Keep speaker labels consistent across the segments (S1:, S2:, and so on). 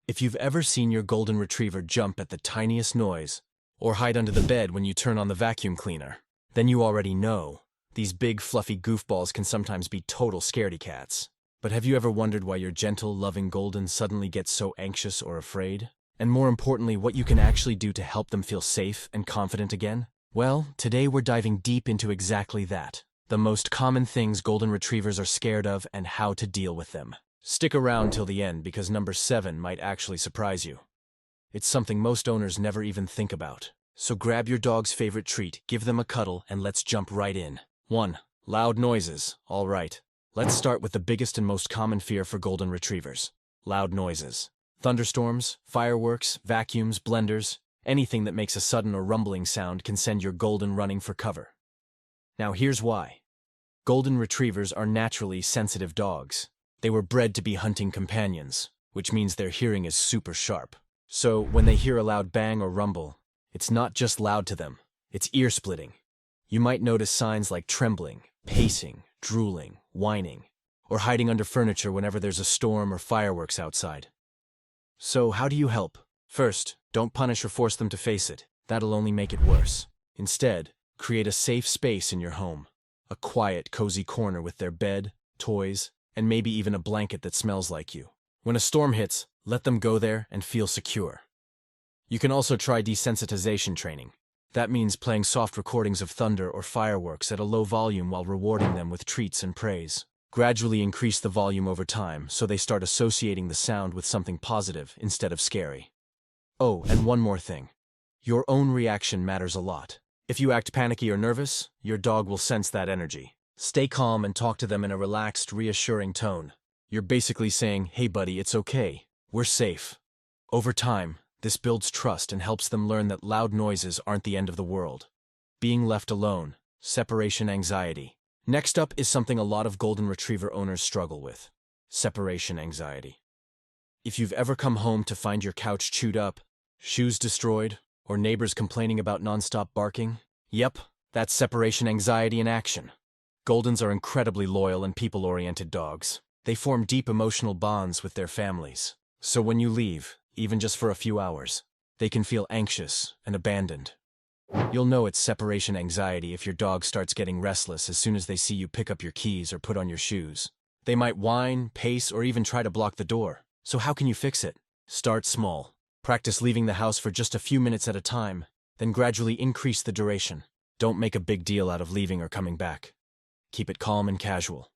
S1: If you've ever seen your golden retriever jump at the tiniest noise, or hide under the bed when you turn on the vacuum cleaner, then you already know. These big, fluffy goofballs can sometimes be total scaredy cats. But have you ever wondered why your gentle, loving golden suddenly gets so anxious or afraid? And more importantly, what you can actually do to help them feel safe and confident again? Well, today we're diving deep into exactly that. The most common things golden retrievers are scared of and how to deal with them. Stick around till the end because number 7 might actually surprise you. It's something most owners never even think about. So grab your dog's favorite treat, give them a cuddle, and let's jump right in. 1. Loud noises. All right. Let's start with the biggest and most common fear for golden retrievers. Loud noises. Thunderstorms, fireworks, vacuums, blenders, anything that makes a sudden or rumbling sound can send your golden running for cover. Now here's why. Golden retrievers are naturally sensitive dogs. They were bred to be hunting companions, which means their hearing is super sharp. So when they hear a loud bang or rumble, it's not just loud to them, it's ear-splitting. You might notice signs like trembling, pacing, drooling, whining, or hiding under furniture whenever there's a storm or fireworks outside. So how do you help? First, don't punish or force them to face it. That'll only make it worse. Instead, create a safe space in your home. A quiet, cozy corner with their bed, toys, and maybe even a blanket that smells like you. When a storm hits, let them go there and feel secure. You can also try desensitization training. That means playing soft recordings of thunder or fireworks at a low volume while rewarding them with treats and praise. Gradually increase the volume over time so they start associating the sound with something positive instead of scary. Oh, and one more thing. Your own reaction matters a lot. If you act panicky or nervous, your dog will sense that energy. Stay calm and talk to them in a relaxed, reassuring tone. You're basically saying, "Hey buddy, it's okay. We're safe." Over time, this builds trust and helps them learn that loud noises aren't the end of the world. Being left alone, separation anxiety. Next up is something a lot of golden retriever owners struggle with: separation anxiety. If you've ever come home to find your couch chewed up, shoes destroyed, or neighbors complaining about nonstop barking, yep, that's separation anxiety in action. Goldens are incredibly loyal and people-oriented dogs. They form deep emotional bonds with their families. So when you leave, even just for a few hours, they can feel anxious and abandoned. You'll know it's separation anxiety if your dog starts getting restless as soon as they see you pick up your keys or put on your shoes. They might whine, pace, or even try to block the door. So how can you fix it? Start small. Practice leaving the house for just a few minutes at a time, then gradually increase the duration. Don't make a big deal out of leaving or coming back. Keep it calm and casual.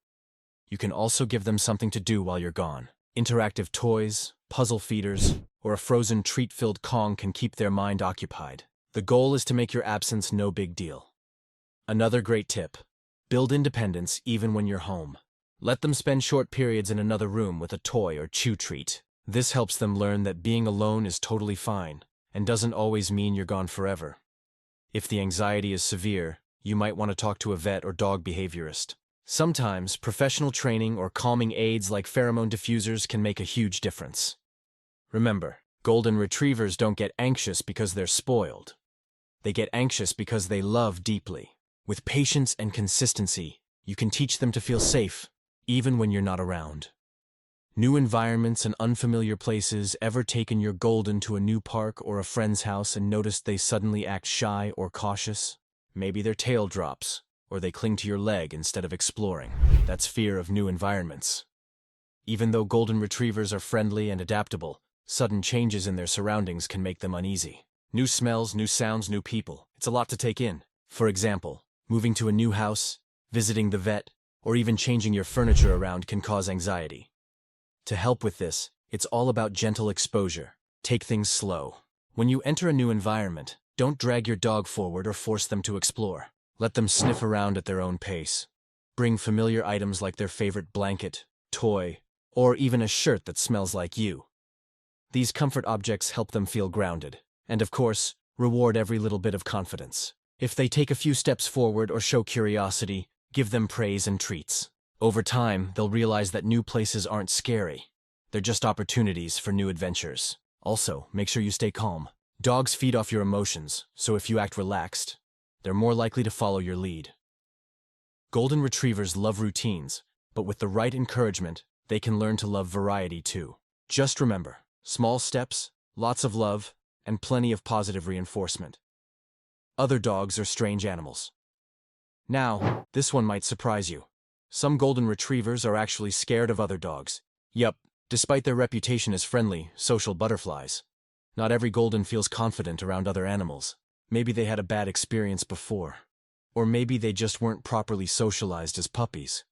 S1: You can also give them something to do while you're gone. Interactive toys, puzzle feeders, or a frozen treat-filled Kong can keep their mind occupied. The goal is to make your absence no big deal. Another great tip: build independence even when you're home. Let them spend short periods in another room with a toy or chew treat. This helps them learn that being alone is totally fine and doesn't always mean you're gone forever. If the anxiety is severe, you might want to talk to a vet or dog behaviorist. Sometimes, professional training or calming aids like pheromone diffusers can make a huge difference. Remember, golden retrievers don't get anxious because they're spoiled. They get anxious because they love deeply. With patience and consistency, you can teach them to feel safe, even when you're not around. New environments and unfamiliar places. Ever taken your golden to a new park or a friend's house and noticed they suddenly act shy or cautious? Maybe their tail drops, or they cling to your leg instead of exploring. That's fear of new environments. Even though golden retrievers are friendly and adaptable, sudden changes in their surroundings can make them uneasy. New smells, new sounds, new people. It's a lot to take in. For example, moving to a new house, visiting the vet, or even changing your furniture around can cause anxiety. To help with this, it's all about gentle exposure. Take things slow. When you enter a new environment, don't drag your dog forward or force them to explore. Let them sniff around at their own pace. Bring familiar items like their favorite blanket, toy, or even a shirt that smells like you. These comfort objects help them feel grounded. And of course, reward every little bit of confidence. If they take a few steps forward or show curiosity, give them praise and treats. Over time, they'll realize that new places aren't scary. They're just opportunities for new adventures. Also, make sure you stay calm. Dogs feed off your emotions, so if you act relaxed, they're more likely to follow your lead. Golden retrievers love routines, but with the right encouragement, they can learn to love variety too. Just remember, Small steps, lots of love, and plenty of positive reinforcement. Other dogs are strange animals. Now, this one might surprise you. Some golden retrievers are actually scared of other dogs. Yup, despite their reputation as friendly, social butterflies. Not every golden feels confident around other animals. Maybe they had a bad experience before. Or maybe they just weren't properly socialized as puppies.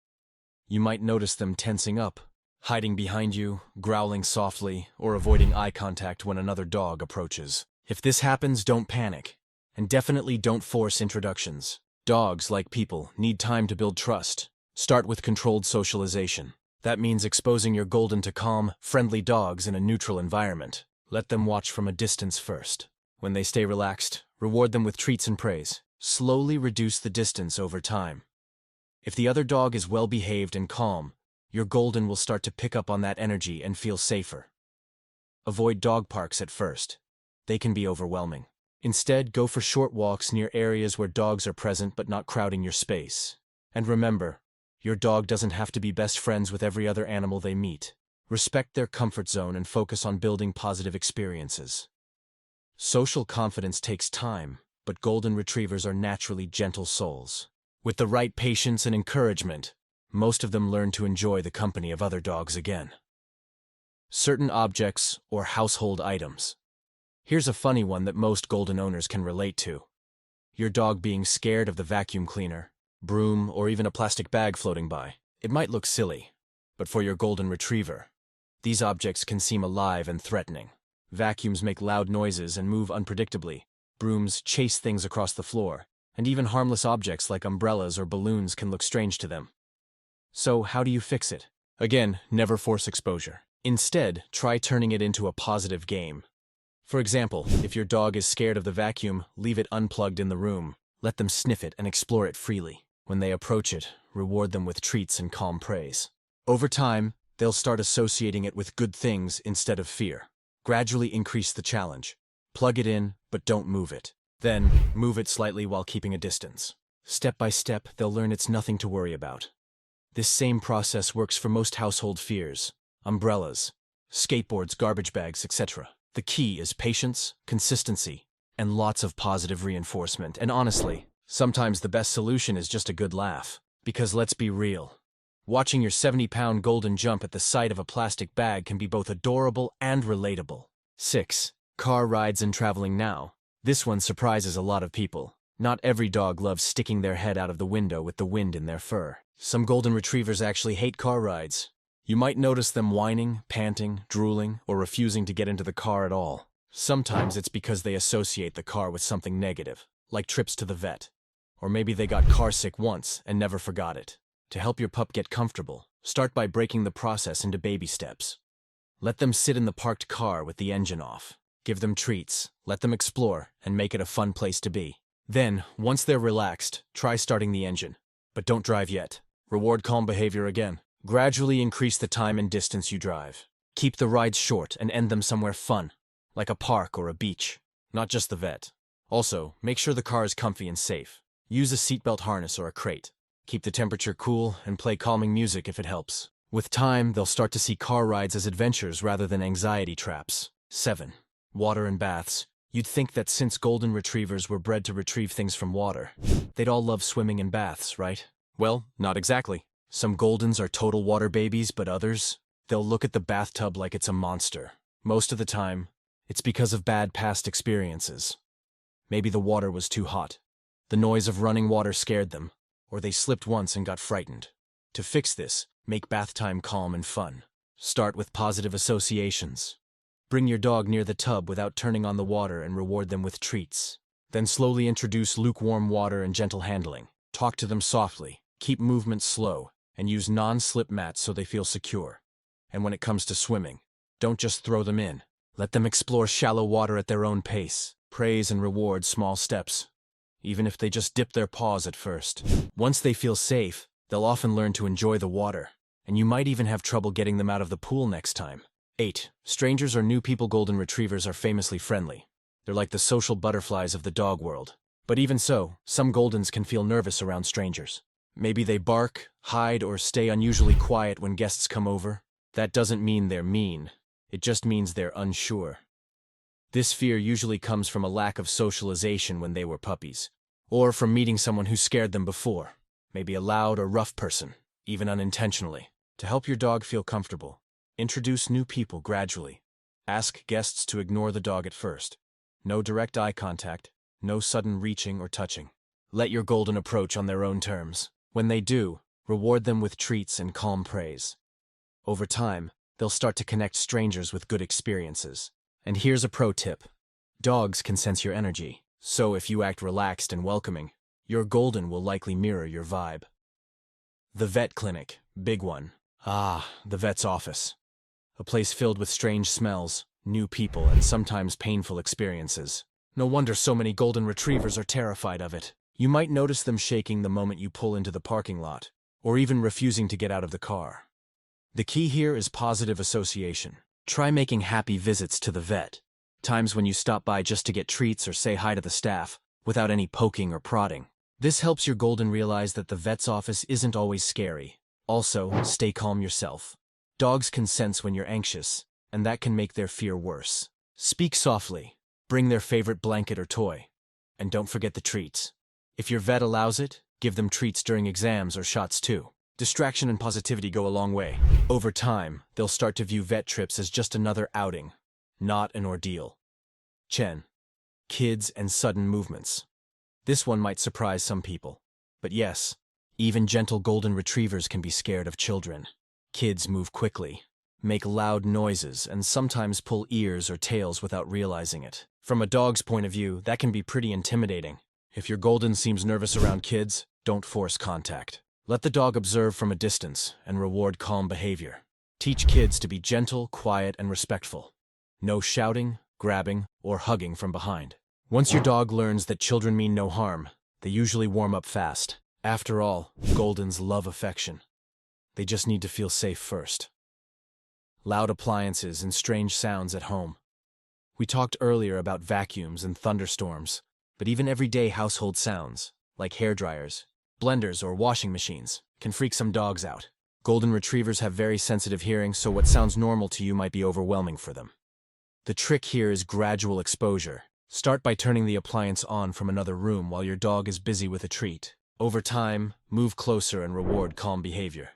S1: You might notice them tensing up, hiding behind you, growling softly, or avoiding eye contact when another dog approaches. If this happens, don't panic. And definitely don't force introductions. Dogs, like people, need time to build trust. Start with controlled socialization. That means exposing your golden to calm, friendly dogs in a neutral environment. Let them watch from a distance first. When they stay relaxed, reward them with treats and praise. Slowly reduce the distance over time. If the other dog is well behaved and calm, your golden will start to pick up on that energy and feel safer. Avoid dog parks at first. They can be overwhelming. Instead, go for short walks near areas where dogs are present but not crowding your space. And remember, your dog doesn't have to be best friends with every other animal they meet. Respect their comfort zone and focus on building positive experiences. Social confidence takes time, but golden retrievers are naturally gentle souls. With the right patience and encouragement, most of them learn to enjoy the company of other dogs again. Certain objects or household items. Here's a funny one that most golden owners can relate to. Your dog being scared of the vacuum cleaner, broom, or even a plastic bag floating by. It might look silly, but for your golden retriever, these objects can seem alive and threatening. Vacuums make loud noises and move unpredictably. Brooms chase things across the floor, and even harmless objects like umbrellas or balloons can look strange to them. So how do you fix it? Again, never force exposure. Instead, try turning it into a positive game. For example, if your dog is scared of the vacuum, leave it unplugged in the room. Let them sniff it and explore it freely. When they approach it, reward them with treats and calm praise. Over time, they'll start associating it with good things instead of fear. Gradually increase the challenge. Plug it in, but don't move it. Then, move it slightly while keeping a distance. Step by step, they'll learn it's nothing to worry about. This same process works for most household fears: umbrellas, skateboards, garbage bags, etc. The key is patience, consistency, and lots of positive reinforcement. And honestly, sometimes the best solution is just a good laugh. Because let's be real, watching your 70-pound golden jump at the sight of a plastic bag can be both adorable and relatable. 6. Car rides and traveling now. This one surprises a lot of people. Not every dog loves sticking their head out of the window with the wind in their fur. Some golden retrievers actually hate car rides. You might notice them whining, panting, drooling, or refusing to get into the car at all. Sometimes it's because they associate the car with something negative, like trips to the vet. Or maybe they got car sick once and never forgot it. To help your pup get comfortable, start by breaking the process into baby steps. Let them sit in the parked car with the engine off. Give them treats, let them explore, and make it a fun place to be. Then, once they're relaxed, try starting the engine. But don't drive yet. Reward calm behavior again. Gradually increase the time and distance you drive. Keep the rides short and end them somewhere fun, like a park or a beach, not just the vet. Also, make sure the car is comfy and safe. Use a seatbelt harness or a crate. Keep the temperature cool and play calming music if it helps. With time, they'll start to see car rides as adventures rather than anxiety traps. 7. Water and baths. You'd think that since golden retrievers were bred to retrieve things from water, they'd all love swimming in baths, right? Well, not exactly. Some goldens are total water babies, but others, they'll look at the bathtub like it's a monster. Most of the time, it's because of bad past experiences. Maybe the water was too hot. The noise of running water scared them, or they slipped once and got frightened. To fix this, make bath time calm and fun. Start with positive associations. Bring your dog near the tub without turning on the water and reward them with treats. Then slowly introduce lukewarm water and gentle handling. Talk to them softly, keep movement slow, and use non-slip mats so they feel secure. And when it comes to swimming, don't just throw them in. Let them explore shallow water at their own pace. Praise and reward small steps, even if they just dip their paws at first. Once they feel safe, they'll often learn to enjoy the water, and you might even have trouble getting them out of the pool next time. 8. Strangers or new people. Golden retrievers are famously friendly. They're like the social butterflies of the dog world. But even so, some goldens can feel nervous around strangers. Maybe they bark, hide, or stay unusually quiet when guests come over. That doesn't mean they're mean. It just means they're unsure. This fear usually comes from a lack of socialization when they were puppies, or from meeting someone who scared them before, maybe a loud or rough person, even unintentionally. To help your dog feel comfortable, introduce new people gradually. Ask guests to ignore the dog at first. No direct eye contact, no sudden reaching or touching. Let your Golden approach on their own terms. When they do, reward them with treats and calm praise. Over time, they'll start to connect strangers with good experiences. And here's a pro tip. Dogs can sense your energy, so if you act relaxed and welcoming, your Golden will likely mirror your vibe. The vet clinic, big one. The vet's office. A place filled with strange smells, new people, and sometimes painful experiences. No wonder so many Golden Retrievers are terrified of it. You might notice them shaking the moment you pull into the parking lot, or even refusing to get out of the car. The key here is positive association. Try making happy visits to the vet, times when you stop by just to get treats or say hi to the staff, without any poking or prodding. This helps your Golden realize that the vet's office isn't always scary. Also, stay calm yourself. Dogs can sense when you're anxious, and that can make their fear worse. Speak softly, bring their favorite blanket or toy, and don't forget the treats. If your vet allows it, give them treats during exams or shots too. Distraction and positivity go a long way. Over time, they'll start to view vet trips as just another outing, not an ordeal. Chen. Kids and sudden movements. This one might surprise some people. But yes, even gentle Golden Retrievers can be scared of children. Kids move quickly, make loud noises, and sometimes pull ears or tails without realizing it. From a dog's point of view, that can be pretty intimidating. If your Golden seems nervous around kids, don't force contact. Let the dog observe from a distance and reward calm behavior. Teach kids to be gentle, quiet, and respectful. No shouting, grabbing, or hugging from behind. Once your dog learns that children mean no harm, they usually warm up fast. After all, Goldens love affection. They just need to feel safe first. Loud appliances and strange sounds at home. We talked earlier about vacuums and thunderstorms, but even everyday household sounds, like hairdryers, blenders, or washing machines, can freak some dogs out. Golden Retrievers have very sensitive hearing, so what sounds normal to you might be overwhelming for them. The trick here is gradual exposure. Start by turning the appliance on from another room while your dog is busy with a treat. Over time, move closer and reward calm behavior.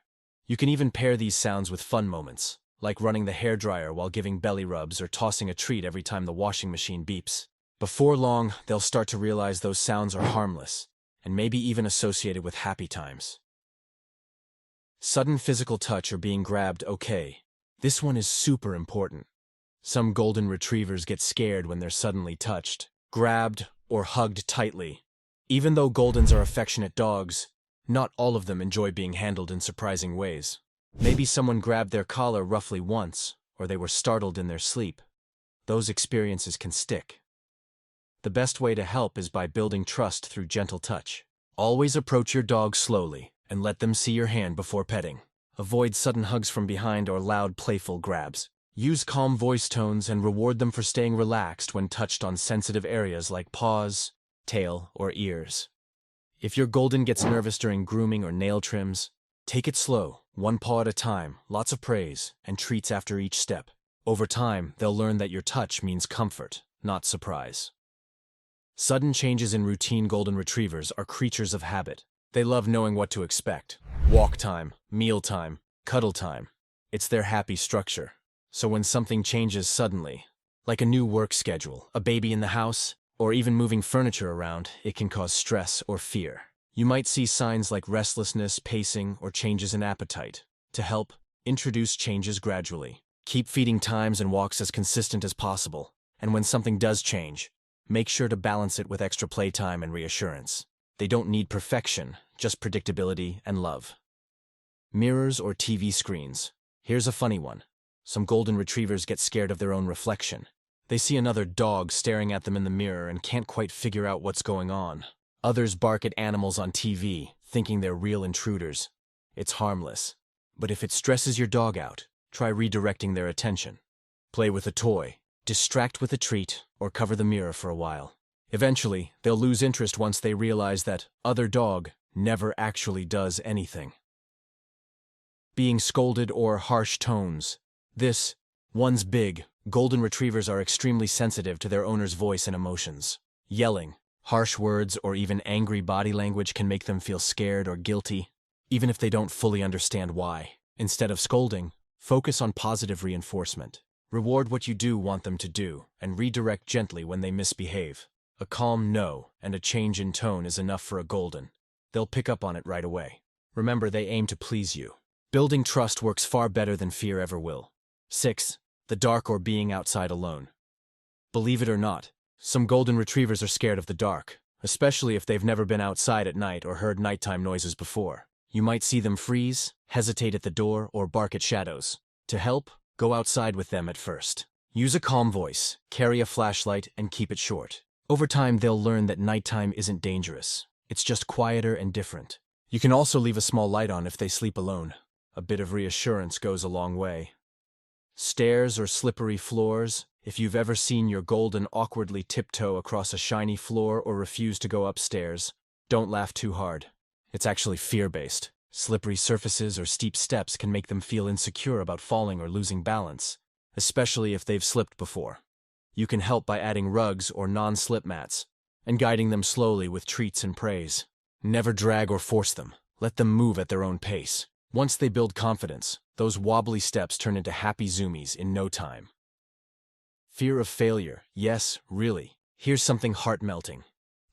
S1: You can even pair these sounds with fun moments, like running the hairdryer while giving belly rubs or tossing a treat every time the washing machine beeps. Before long, they'll start to realize those sounds are harmless, and maybe even associated with happy times. Sudden physical touch or being grabbed, okay. This one is super important. Some Golden Retrievers get scared when they're suddenly touched, grabbed, or hugged tightly. Even though Goldens are affectionate dogs, not all of them enjoy being handled in surprising ways. Maybe someone grabbed their collar roughly once, or they were startled in their sleep. Those experiences can stick. The best way to help is by building trust through gentle touch. Always approach your dog slowly, and let them see your hand before petting. Avoid sudden hugs from behind or loud, playful grabs. Use calm voice tones and reward them for staying relaxed when touched on sensitive areas like paws, tail, or ears. If your Golden gets nervous during grooming or nail trims, take it slow, one paw at a time, lots of praise, and treats after each step. Over time, they'll learn that your touch means comfort, not surprise. Sudden changes in routine Golden Retrievers are creatures of habit. They love knowing what to expect. Walk time, meal time, cuddle time. It's their happy structure. So when something changes suddenly, like a new work schedule, a baby in the house, or even moving furniture around, it can cause stress or fear. You might see signs like restlessness, pacing, or changes in appetite. To help, introduce changes gradually. Keep feeding times and walks as consistent as possible. And when something does change, make sure to balance it with extra playtime and reassurance. They don't need perfection, just predictability and love. Mirrors or TV screens. Here's a funny one. Some Golden Retrievers get scared of their own reflection. They see another dog staring at them in the mirror and can't quite figure out what's going on. Others bark at animals on TV, thinking they're real intruders. It's harmless. But if it stresses your dog out, try redirecting their attention. Play with a toy, distract with a treat, or cover the mirror for a while. Eventually, they'll lose interest once they realize that other dog never actually does anything. Being scolded or harsh tones. This One's big, golden retrievers are extremely sensitive to their owner's voice and emotions. Yelling, harsh words, or even angry body language can make them feel scared or guilty, even if they don't fully understand why. Instead of scolding, focus on positive reinforcement. Reward what you do want them to do, and redirect gently when they misbehave. A calm no and a change in tone is enough for a golden. They'll pick up on it right away. Remember, they aim to please you. Building trust works far better than fear ever will. 6. The dark or being outside alone. Believe it or not, some golden retrievers are scared of the dark, especially if they've never been outside at night or heard nighttime noises before. You might see them freeze, hesitate at the door, or bark at shadows. To help, go outside with them at first. Use a calm voice, carry a flashlight, and keep it short. Over time, they'll learn that nighttime isn't dangerous. It's just quieter and different. You can also leave a small light on if they sleep alone. A bit of reassurance goes a long way. Stairs or slippery floors. If you've ever seen your golden awkwardly tiptoe across a shiny floor or refuse to go upstairs, don't laugh too hard. It's actually fear-based. Slippery surfaces or steep steps can make them feel insecure about falling or losing balance, especially if they've slipped before. You can help by adding rugs or non-slip mats and guiding them slowly with treats and praise. Never drag or force them. Let them move at their own pace. Once they build confidence, those wobbly steps turn into happy zoomies in no time. Fear of failure. Yes, really. Here's something heart-melting.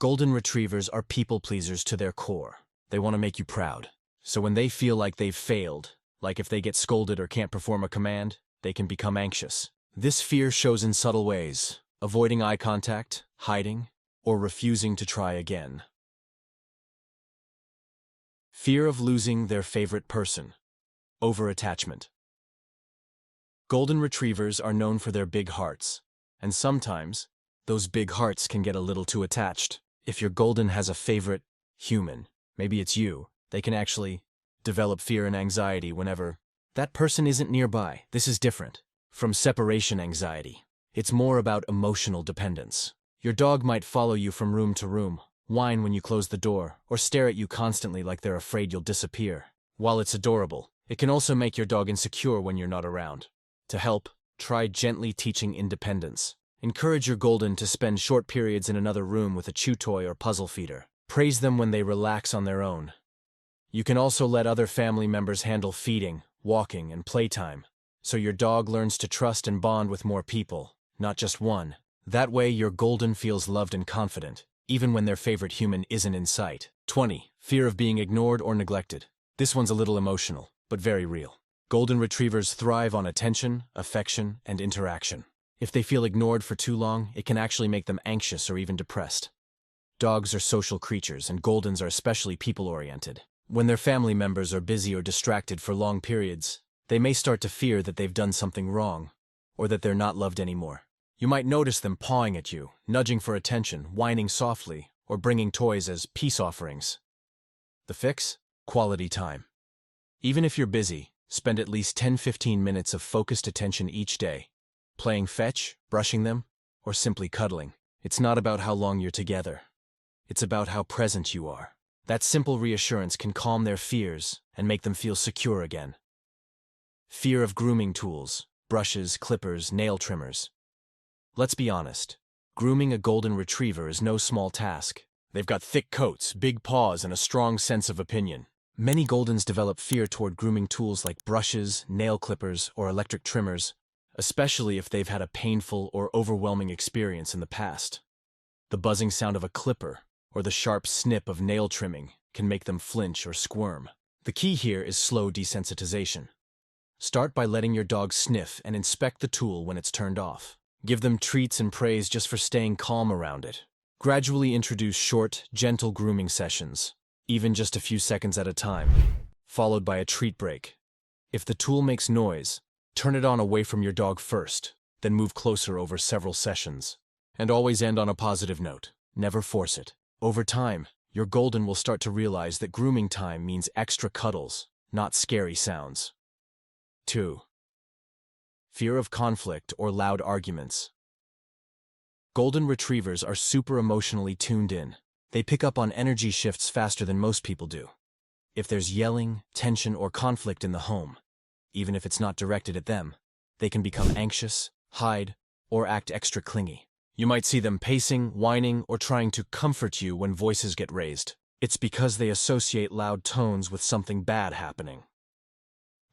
S1: Golden retrievers are people pleasers to their core. They want to make you proud. So when they feel like they've failed, like if they get scolded or can't perform a command, they can become anxious. This fear shows in subtle ways: avoiding eye contact, hiding, or refusing to try again. Fear of losing their favorite person. Over-attachment. Golden retrievers are known for their big hearts, and sometimes, those big hearts can get a little too attached. If your golden has a favorite human, maybe it's you, they can actually develop fear and anxiety whenever that person isn't nearby. This is different from separation anxiety. It's more about emotional dependence. Your dog might follow you from room to room, whine when you close the door, or stare at you constantly like they're afraid you'll disappear. While it's adorable, it can also make your dog insecure when you're not around. To help, try gently teaching independence. Encourage your golden to spend short periods in another room with a chew toy or puzzle feeder. Praise them when they relax on their own. You can also let other family members handle feeding, walking, and playtime, so your dog learns to trust and bond with more people, not just one. That way, your golden feels loved and confident, even when their favorite human isn't in sight. 20. Fear of being ignored or neglected. This one's a little emotional, but very real. Golden retrievers thrive on attention, affection, and interaction. If they feel ignored for too long, it can actually make them anxious or even depressed. Dogs are social creatures, and goldens are especially people-oriented. When their family members are busy or distracted for long periods, they may start to fear that they've done something wrong, or that they're not loved anymore. You might notice them pawing at you, nudging for attention, whining softly, or bringing toys as peace offerings. The fix? Quality time. Even if you're busy, spend at least 10-15 minutes of focused attention each day. Playing fetch, brushing them, or simply cuddling. It's not about how long you're together. It's about how present you are. That simple reassurance can calm their fears and make them feel secure again. Fear of grooming tools, brushes, clippers, nail trimmers. Let's be honest. Grooming a golden retriever is no small task. They've got thick coats, big paws, and a strong sense of opinion. Many goldens develop fear toward grooming tools like brushes, nail clippers, or electric trimmers, especially if they've had a painful or overwhelming experience in the past. The buzzing sound of a clipper or the sharp snip of nail trimming can make them flinch or squirm. The key here is slow desensitization. Start by letting your dog sniff and inspect the tool when it's turned off. Give them treats and praise just for staying calm around it. Gradually introduce short, gentle grooming sessions, even just a few seconds at a time, followed by a treat break. If the tool makes noise, turn it on away from your dog first, then move closer over several sessions. And always end on a positive note. Never force it. Over time, your golden will start to realize that grooming time means extra cuddles, not scary sounds. 2. Fear of conflict or loud arguments. Golden retrievers are super emotionally tuned in. They pick up on energy shifts faster than most people do. If there's yelling, tension, or conflict in the home, even if it's not directed at them, they can become anxious, hide, or act extra clingy. You might see them pacing, whining, or trying to comfort you when voices get raised. It's because they associate loud tones with something bad happening.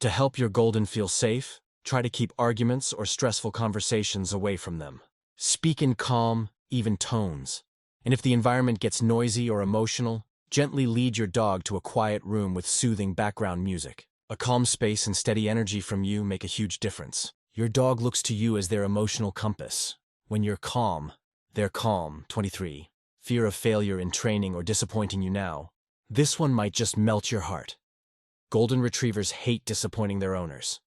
S1: To help your golden feel safe, try to keep arguments or stressful conversations away from them. Speak in calm, even tones. And if the environment gets noisy or emotional, gently lead your dog to a quiet room with soothing background music. A calm space and steady energy from you make a huge difference. Your dog looks to you as their emotional compass. When you're calm, they're calm. 23. Fear of failure in training or disappointing you now. This one might just melt your heart. Golden Retrievers hate disappointing their owners.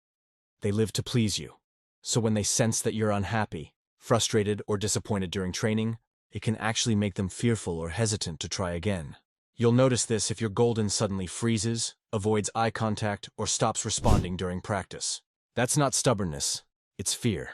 S1: They live to please you. So when they sense that you're unhappy, frustrated, or disappointed during training, it can actually make them fearful or hesitant to try again. You'll notice this if your Golden suddenly freezes, avoids eye contact, or stops responding during practice. That's not stubbornness, it's fear.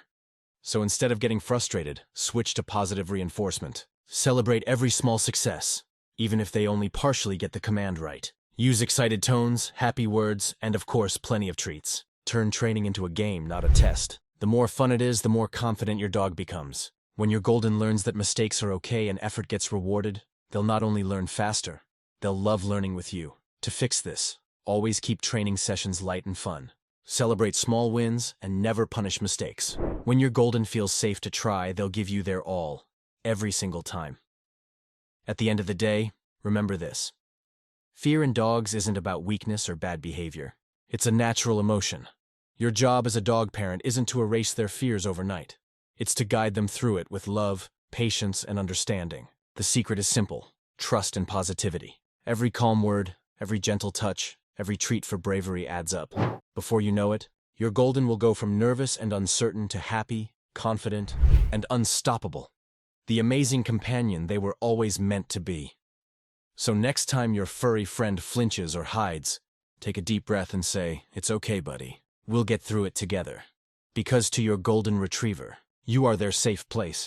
S1: So instead of getting frustrated, switch to positive reinforcement. Celebrate every small success, even if they only partially get the command right. Use excited tones, happy words, and of course, plenty of treats. Turn training into a game, not a test. The more fun it is, the more confident your dog becomes. When your Golden learns that mistakes are okay and effort gets rewarded, they'll not only learn faster, they'll love learning with you. To fix this, always keep training sessions light and fun. Celebrate small wins and never punish mistakes. When your Golden feels safe to try, they'll give you their all, every single time. At the end of the day, remember this. Fear in dogs isn't about weakness or bad behavior. It's a natural emotion. Your job as a dog parent isn't to erase their fears overnight. It's to guide them through it with love, patience, and understanding. The secret is simple: trust and positivity. Every calm word, every gentle touch, every treat for bravery adds up. Before you know it, your Golden will go from nervous and uncertain to happy, confident, and unstoppable. The amazing companion they were always meant to be. So next time your furry friend flinches or hides, take a deep breath and say, "It's okay, buddy. We'll get through it together." Because to your Golden Retriever, you are their safe place.